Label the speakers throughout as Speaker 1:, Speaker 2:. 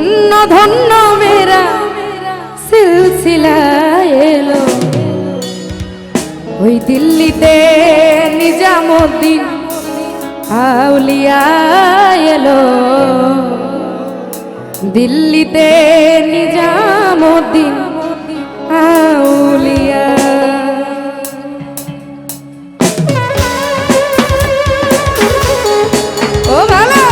Speaker 1: ধন্য ধন্য মেরা সিলসিলা এলো ওই দিল্লিতে নিজামুদ্দিন আউলিয়া এলো দিল্লিতে নিজামুদ্দিন আউলিয়া ও ভালো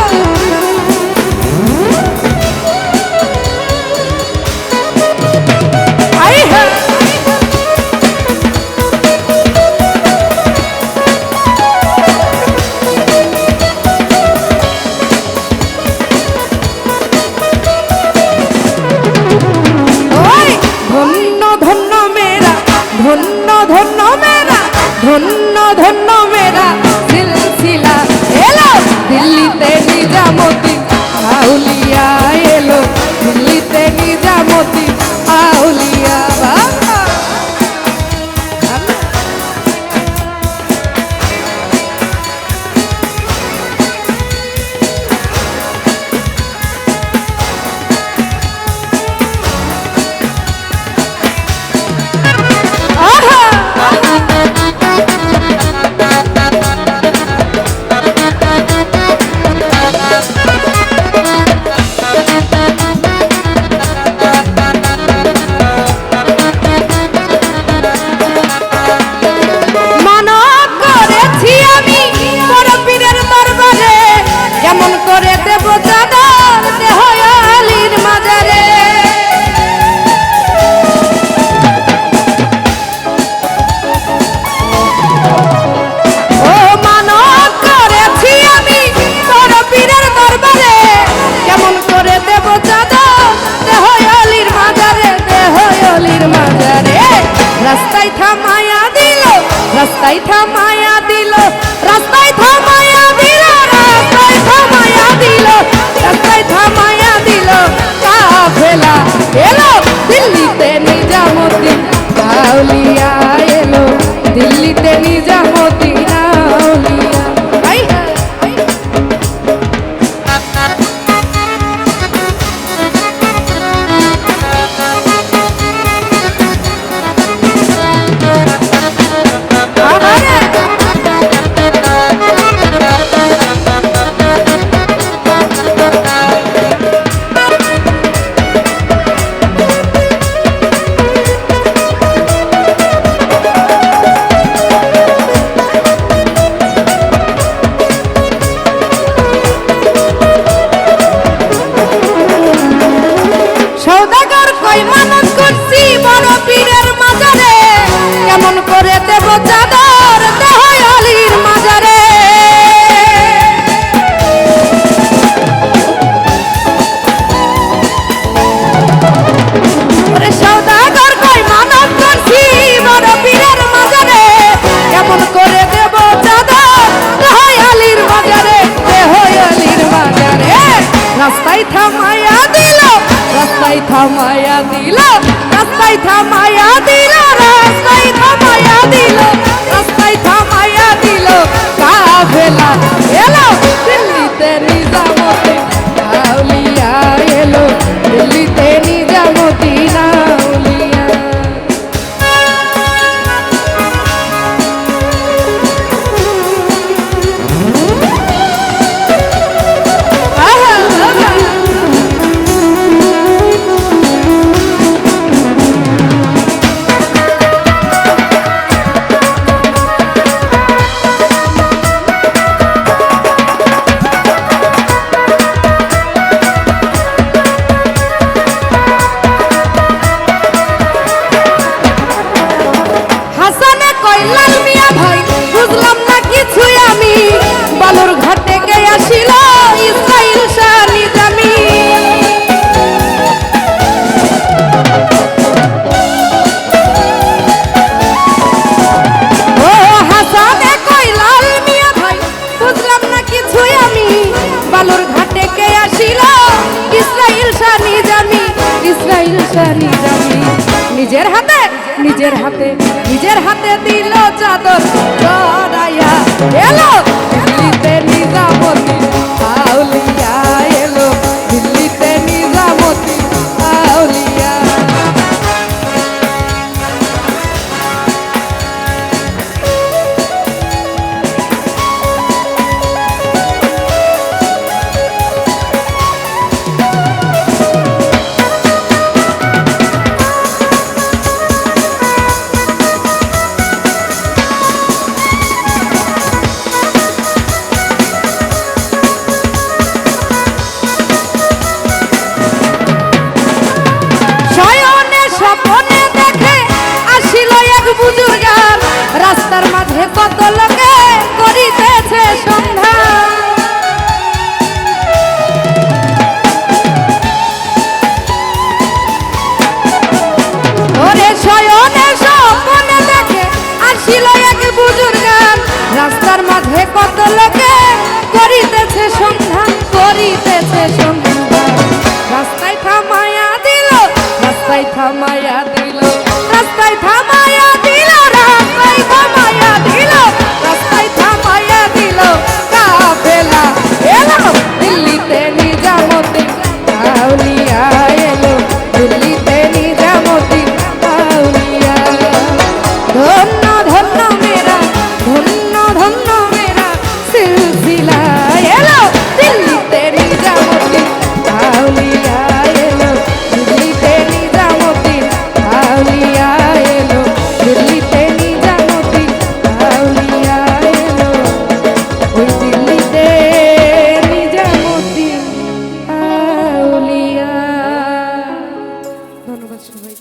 Speaker 1: ধন্য ধন্য মেরা সিলসিলা এলো দিল্লিতে নিজামুদ্দিন আউলিয়া এলো দিল্লিতে নিজামুদ্দিন আউলিয়া রাস্তায় থামায়া দিল রাস্তায় থামায়া দিল রাস্তায় থামায়া দিল রাস্তায় থামায়া দিল রাস্তায় থামায়া দিল কাফেলা এলো দিল্লিতে নিজামুদ্দিন আউলিয়া এলো দিল্লিতে নিজামুদ্দিন আউলিয়া কেমন করে দেব চাদর দেহ আলীর মাজারে সৌদাগর কই মানব করছি বড় পীরের মাজারে কেমন করে দেব চাদর দেহ আলীর মাজারে দেহ আলীর মাজারে রাস্তায় থামায়া দিল রাস্তায় থামায়া দিল রাস্তায় থামায়া দিল রাস্তায় থামায়া দিল রাস্তায় থামায়া দিল কাফেলা এলো দিল্লিতে নিজামুদ্দিন আউলিয়া এলো দিল্লিতে নিজামুদ্দিন আউলিয়া নিজের হাতে দিল চাদর জড়াইয়া এলো দিল্লিতে নিজামুদ্দিন আউলিয়া এলো দিল্লিতে নিজামুদ্দিন কত লোকে করিতেছে সন্ধান। ওরে শয়নে স্বপ্নে দেখে আসিল এক বুজুর্গান, রাস্তার মাঝে কত লোকে করিতেছে সন্ধান, করিতেছে সন্ধান। রাস্তায় থামায়া দিল, রাস্তায় থামায়া দিল, রাস্তায় থামায়া দিল, রাস্তায় থামায়া দিল, রাস্তায় থামায়া দিল কাফেলা এলো দিল্লিতে নিজামুদ্দিন আউলিয়া এলো দিল্লিতে নিজামুদ্দিন আউলিয়া। ধন্য ধন্য মেরা, ধন্য ধন্য মেরা সিলসিলা এলো দিল্লিতে নিজামুদ্দিন আউলিয়া এলো দিল্লিতে নিজামুদ্দিন আউলিয়া এলো দিল্লিতে নিজামুদ্দিন আউলিয়া এলো ওই দিল্লিতে নিজামুদ্দিন আউলিয়া। ধন্যবাদ সবাই।